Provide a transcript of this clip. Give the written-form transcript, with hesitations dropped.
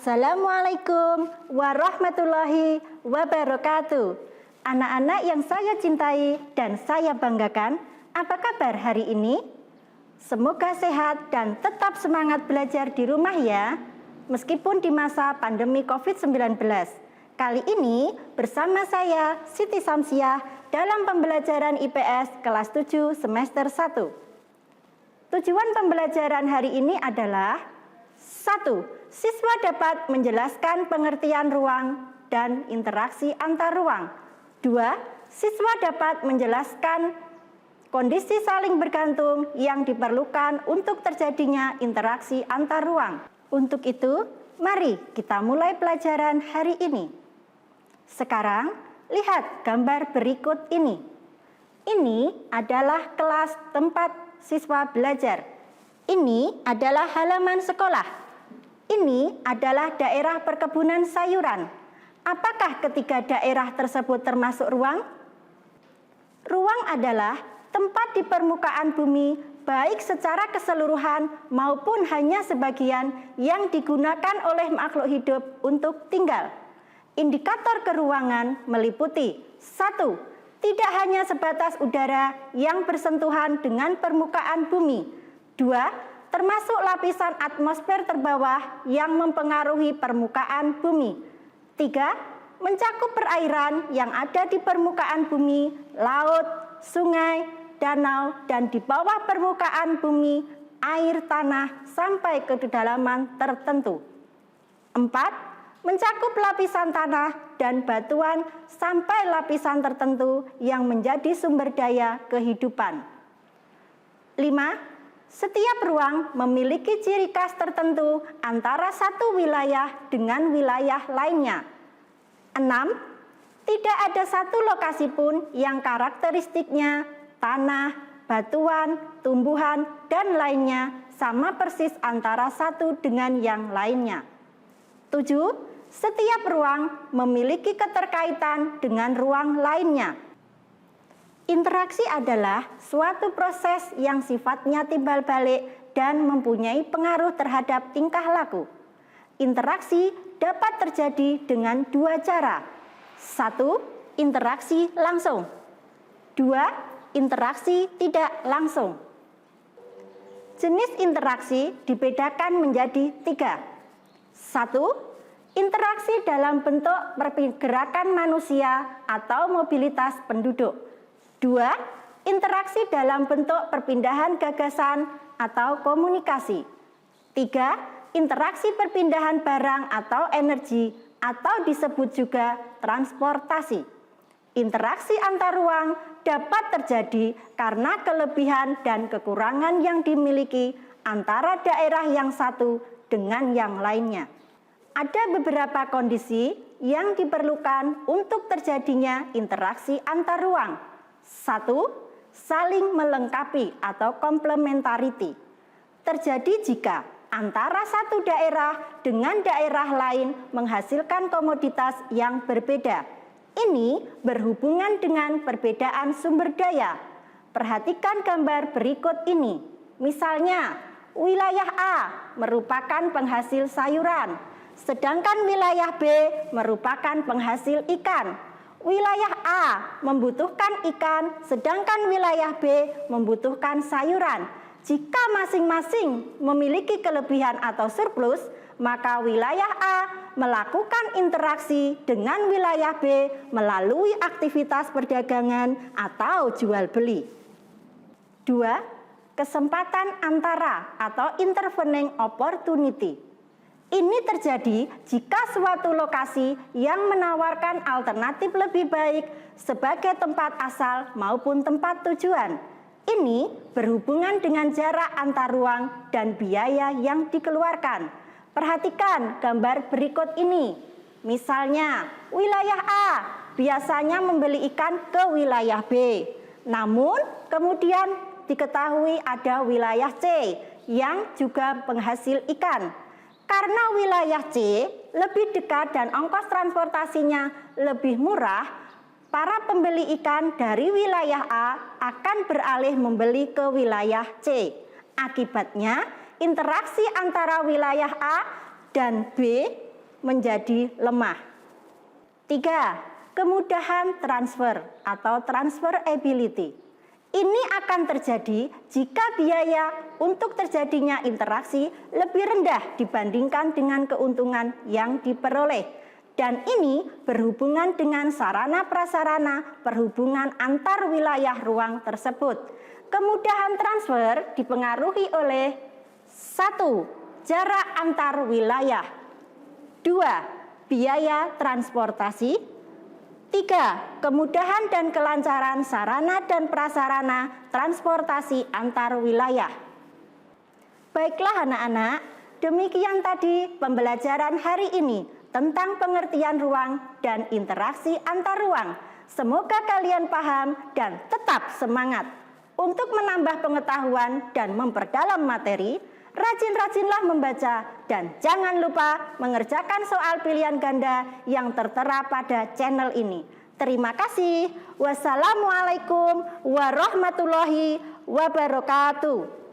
Assalamualaikum warahmatullahi wabarakatuh. Anak-anak yang saya cintai dan saya banggakan, apa kabar hari ini? Semoga sehat dan tetap semangat belajar di rumah ya, meskipun di masa pandemi COVID-19. Kali ini bersama saya Siti Samsiah dalam pembelajaran IPS kelas 7 semester 1. Tujuan pembelajaran hari ini adalah 1. Siswa dapat menjelaskan pengertian ruang dan interaksi antar ruang. 2. Siswa dapat menjelaskan kondisi saling bergantung yang diperlukan untuk terjadinya interaksi antar ruang. Untuk itu, mari kita mulai pelajaran hari ini. Sekarang, lihat gambar berikut ini. Ini adalah kelas tempat siswa belajar. Ini adalah halaman sekolah. Ini adalah daerah perkebunan sayuran. Apakah ketiga daerah tersebut termasuk ruang? Ruang adalah tempat di permukaan bumi, baik secara keseluruhan maupun hanya sebagian yang digunakan oleh makhluk hidup untuk tinggal. Indikator keruangan meliputi 1. Tidak hanya sebatas udara yang bersentuhan dengan permukaan bumi. 2. Termasuk lapisan atmosfer terbawah yang mempengaruhi permukaan bumi. 3. Mencakup perairan yang ada di permukaan bumi, laut, sungai, danau, dan di bawah permukaan bumi, air tanah sampai ke kedalaman tertentu. 4. Mencakup lapisan tanah dan batuan sampai lapisan tertentu yang menjadi sumber daya kehidupan. 5. Setiap ruang memiliki ciri khas tertentu antara satu wilayah dengan wilayah lainnya. 6. Tidak ada satu lokasi pun yang karakteristiknya, tanah, batuan, tumbuhan, dan lainnya sama persis antara satu dengan yang lainnya. 7. Setiap ruang memiliki keterkaitan dengan ruang lainnya. Interaksi adalah suatu proses yang sifatnya timbal balik dan mempunyai pengaruh terhadap tingkah laku. Interaksi dapat terjadi dengan dua cara. 1. Interaksi langsung. 2. Interaksi tidak langsung. Jenis interaksi dibedakan menjadi 3. 1. Interaksi dalam bentuk pergerakan manusia atau mobilitas penduduk. 2. Interaksi dalam bentuk perpindahan gagasan atau komunikasi. 3. Interaksi perpindahan barang atau energi atau disebut juga transportasi. Interaksi antar ruang dapat terjadi karena kelebihan dan kekurangan yang dimiliki antara daerah yang satu dengan yang lainnya. Ada beberapa kondisi yang diperlukan untuk terjadinya interaksi antar ruang. 1. Saling melengkapi atau complementarity. Terjadi jika antara satu daerah dengan daerah lain menghasilkan komoditas yang berbeda. Ini berhubungan dengan perbedaan sumber daya. Perhatikan gambar berikut ini. Misalnya, wilayah A merupakan penghasil sayuran, sedangkan wilayah B merupakan penghasil ikan. Wilayah A membutuhkan ikan, sedangkan wilayah B membutuhkan sayuran. Jika masing-masing memiliki kelebihan atau surplus, maka wilayah A melakukan interaksi dengan wilayah B melalui aktivitas perdagangan atau jual beli. 2. Kesempatan antara atau intervening opportunity. Ini terjadi jika suatu lokasi yang menawarkan alternatif lebih baik sebagai tempat asal maupun tempat tujuan. Ini berhubungan dengan jarak antar ruang dan biaya yang dikeluarkan. Perhatikan gambar berikut ini. Misalnya, wilayah A biasanya membeli ikan ke wilayah B. Namun, kemudian diketahui ada wilayah C yang juga penghasil ikan. Karena wilayah C lebih dekat dan ongkos transportasinya lebih murah, para pembeli ikan dari wilayah A akan beralih membeli ke wilayah C. Akibatnya, interaksi antara wilayah A dan B menjadi lemah. 3. Kemudahan transfer atau transferability. Ini akan terjadi jika biaya untuk terjadinya interaksi lebih rendah dibandingkan dengan keuntungan yang diperoleh. Dan ini berhubungan dengan sarana-prasarana perhubungan antar wilayah ruang tersebut. Kemudahan transfer dipengaruhi oleh 1. Jarak antar wilayah. 2. Biaya transportasi. 3. Kemudahan dan kelancaran sarana dan prasarana transportasi antar wilayah. Baiklah anak-anak, demikian tadi pembelajaran hari ini tentang pengertian ruang dan interaksi antar ruang. Semoga kalian paham dan tetap semangat. Untuk menambah pengetahuan dan memperdalam materi, rajin-rajinlah membaca dan jangan lupa mengerjakan soal pilihan ganda yang tertera pada channel ini. Terima kasih. Wassalamualaikum warahmatullahi wabarakatuh.